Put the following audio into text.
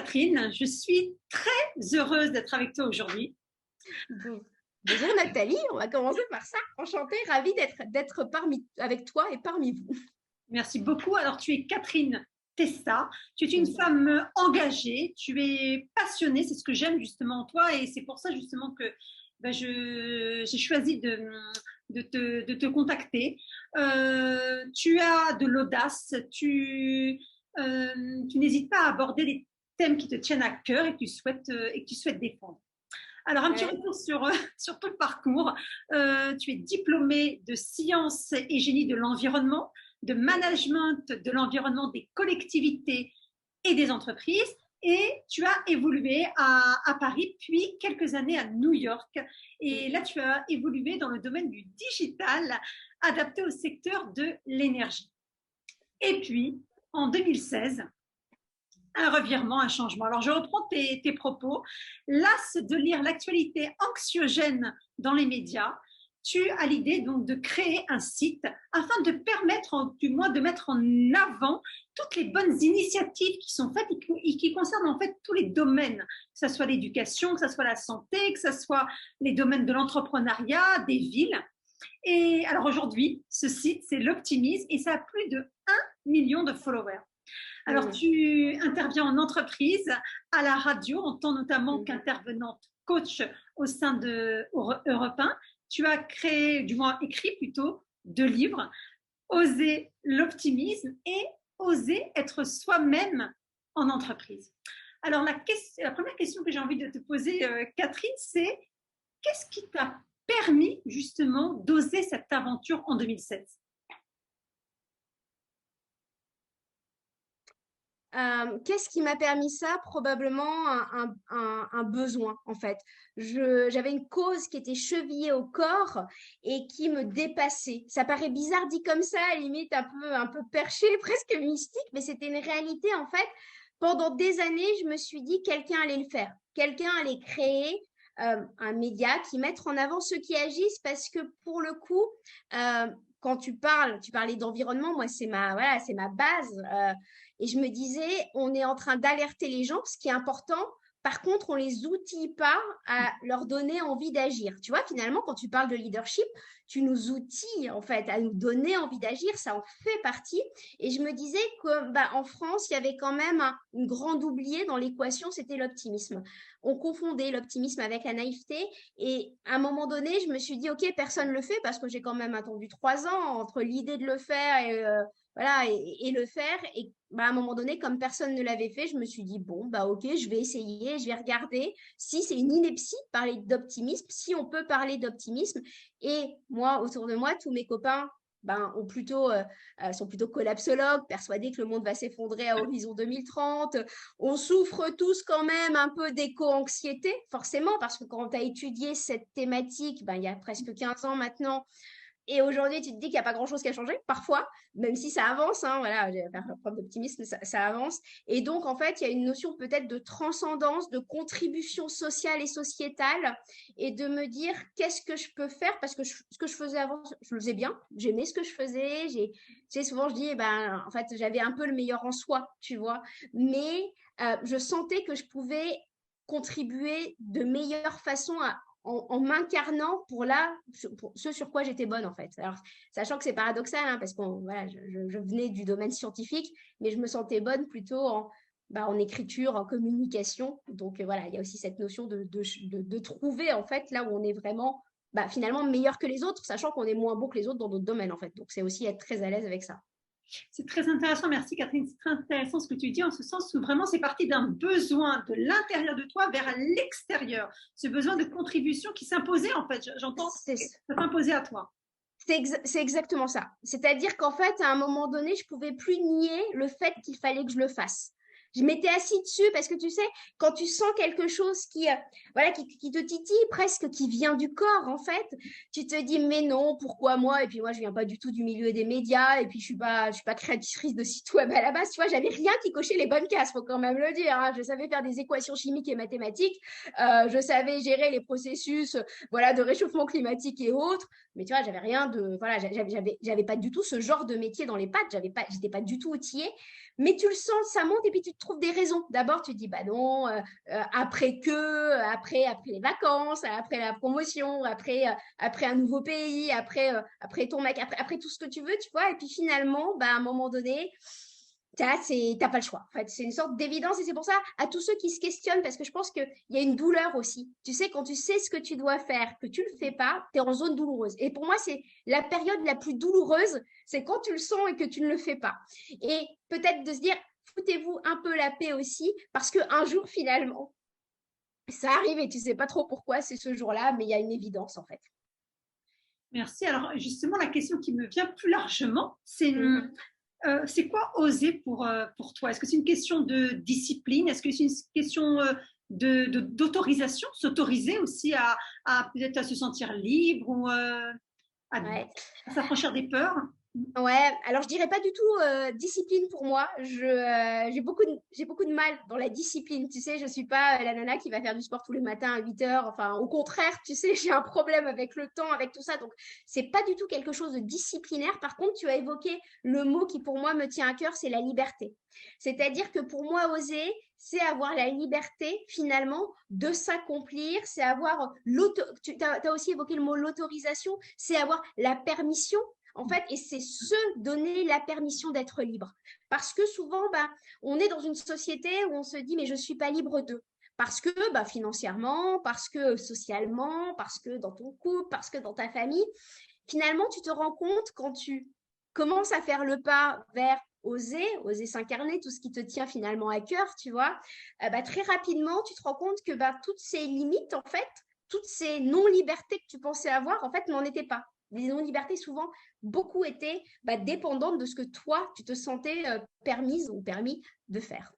Catherine, je suis très heureuse d'être avec toi aujourd'hui. Bonjour Nathalie, on va commencer par ça. Enchantée, ravie d'être avec toi et parmi vous. Merci beaucoup. Alors, tu es Catherine Testa, tu es une Mhm. femme engagée, tu es passionnée, c'est ce que j'aime justement en toi et c'est pour ça justement que j'ai choisi de te contacter. Tu as de l'audace, tu n'hésites pas à aborder des thèmes qui te tiennent à cœur et que tu souhaites défendre. Alors, un petit Ouais. retour sur ton parcours. Tu es diplômée de sciences et génie de l'environnement, de management de l'environnement des collectivités et des entreprises. Et tu as évolué à Paris, puis quelques années à New York. Et là, tu as évolué dans le domaine du digital, adapté au secteur de l'énergie. Et puis, en 2016, un revirement, un changement. Alors, je reprends tes propos. Lasse de lire l'actualité anxiogène dans les médias, tu as l'idée donc de créer un site afin de permettre, du moins, de mettre en avant toutes les bonnes initiatives qui sont faites et qui concernent en fait tous les domaines, que ce soit l'éducation, que ce soit la santé, que ce soit les domaines de l'entrepreneuriat, des villes. Et alors aujourd'hui, ce site, c'est l'Optimisme et ça a plus de 1 million de followers. Alors, Mhm. tu interviens en entreprise, à la radio, en tant notamment Mhm. qu'intervenante coach au sein de Europe 1. Tu as créé, du moins écrit plutôt, 2 livres, Oser l'optimisme et Oser être soi-même en entreprise. Alors, la première question que j'ai envie de te poser, Catherine, c'est qu'est-ce qui t'a permis justement d'oser cette aventure en 2016? Qu'est-ce qui m'a permis ça? Probablement un besoin, en fait. J'avais une cause qui était chevillée au corps et qui me dépassait. Ça paraît bizarre dit comme ça, à la limite un peu perché, presque mystique, mais c'était une réalité, en fait. Pendant des années, je me suis dit, quelqu'un allait le faire. Quelqu'un allait créer un média qui mette en avant ceux qui agissent parce que pour le coup, quand tu parlais d'environnement, moi, voilà, c'est ma base. Et je me disais, on est en train d'alerter les gens, ce qui est important. Par contre, on les outille pas à leur donner envie d'agir. Tu vois, finalement, quand tu parles de leadership, tu nous outilles en fait à nous donner envie d'agir. Ça en fait partie. Et je me disais que, en France, il y avait quand même une grande oubliée dans l'équation, c'était l'optimisme. On confondait l'optimisme avec la naïveté. Et à un moment donné, je me suis dit, ok, personne ne le fait parce que j'ai quand même attendu 3 ans entre l'idée de le faire et voilà, et le faire. Et à un moment donné, comme personne ne l'avait fait, je me suis dit, bon, ok, je vais essayer, je vais regarder si c'est une ineptie de parler d'optimisme, si on peut parler d'optimisme. Et moi, autour de moi, tous mes copains sont plutôt collapsologues, persuadés que le monde va s'effondrer à horizon 2030. On souffre tous quand même un peu d'éco-anxiété, forcément, parce que quand tu as étudié cette thématique, il y a presque 15 ans maintenant, et aujourd'hui, tu te dis qu'il n'y a pas grand-chose qui a changé, parfois, même si ça avance, hein, voilà, j'ai faire preuve d'optimisme, ça avance. Et donc, en fait, il y a une notion peut-être de transcendance, de contribution sociale et sociétale, et de me dire qu'est-ce que je peux faire, parce que ce que je faisais avant, je le faisais bien, j'aimais ce que je faisais, souvent je dis, en fait, j'avais un peu le meilleur en soi, tu vois, mais je sentais que je pouvais contribuer de meilleure façon en m'incarnant pour ce sur quoi j'étais bonne en fait. Alors, sachant que c'est paradoxal, hein, parce que voilà, je venais du domaine scientifique, mais je me sentais bonne plutôt en écriture, en communication. Donc voilà, il y a aussi cette notion de trouver en fait là où on est vraiment finalement meilleur que les autres, sachant qu'on est moins bon que les autres dans d'autres domaines en fait. Donc c'est aussi être très à l'aise avec ça. C'est très intéressant, merci Catherine. C'est très intéressant ce que tu dis, en ce sens où vraiment c'est parti d'un besoin de l'intérieur de toi vers l'extérieur. Ce besoin de contribution qui s'imposait, en fait. J'entends, C'est ça s'imposait à toi. c'est exactement ça. C'est-à-dire qu'en fait, à un moment donné, je pouvais plus nier le fait qu'il fallait que je le fasse. Je m'étais assise dessus parce que tu sais, quand tu sens quelque chose voilà, qui te titille presque, qui vient du corps, en fait, tu te dis, mais non, pourquoi moi? Et puis moi, je viens pas du tout du milieu des médias, et puis je suis pas créatrice de site web à la base, tu vois, j'avais rien qui cochait les bonnes cases, faut quand même le dire, hein. Je savais faire des équations chimiques et mathématiques, je savais gérer les processus, voilà, de réchauffement climatique et autres, mais tu vois, j'avais pas du tout ce genre de métier dans les pattes, j'étais pas du tout outillée. mais tu le sens, ça monte et puis tu te trouves des raisons. D'abord, tu te dis, bah non, après les vacances, après la promotion, après un nouveau pays, après ton mec, après tout ce que tu veux, tu vois. Et puis finalement, bah, à un moment donné, t'as pas le choix. En fait, c'est une sorte d'évidence et c'est pour ça, à tous ceux qui se questionnent, parce que je pense qu'il y a une douleur aussi. Tu sais, quand tu sais ce que tu dois faire, que tu le fais pas, tu es en zone douloureuse. Et pour moi, c'est la période la plus douloureuse, c'est quand tu le sens et que tu ne le fais pas. Et peut-être de se dire, foutez-vous un peu la paix aussi, parce qu'un jour, finalement, ça arrive et tu sais pas trop pourquoi c'est ce jour-là, mais il y a une évidence en fait. Merci. Alors, justement, la question qui me vient plus largement, Mhm. c'est quoi oser pour toi? Est-ce que c'est une question de discipline? Est-ce que c'est une question d'autorisation, s'autoriser aussi à peut-être à se sentir libre ou à, Ouais. à s'affranchir des peurs? Ouais, alors je dirais pas du tout discipline pour moi. J'ai beaucoup de mal dans la discipline. Tu sais, je suis pas la nana qui va faire du sport tous les matins à 8 heures. Enfin, au contraire, tu sais, j'ai un problème avec le temps, avec tout ça. Donc, c'est pas du tout quelque chose de disciplinaire. Par contre, tu as évoqué le mot qui pour moi me tient à cœur, c'est la liberté. C'est-à-dire que pour moi, oser, c'est avoir la liberté finalement de s'accomplir, c'est avoir tu as aussi évoqué le mot l'autorisation, c'est avoir la permission en fait, et c'est se donner la permission d'être libre. Parce que souvent, bah, on est dans une société où on se dit, mais je ne suis pas libre d'eux. Parce que bah, financièrement, parce que socialement, parce que dans ton couple, parce que dans ta famille, finalement, tu te rends compte quand tu commences à faire le pas vers oser s'incarner, tout ce qui te tient finalement à cœur, tu vois, bah, très rapidement, tu te rends compte que bah, toutes ces limites, en fait, toutes ces non-libertés que tu pensais avoir, en fait, n'en étaient pas. Les non-libertés, souvent, beaucoup étaient bah, dépendantes de ce que toi, tu te sentais permise ou permis de faire.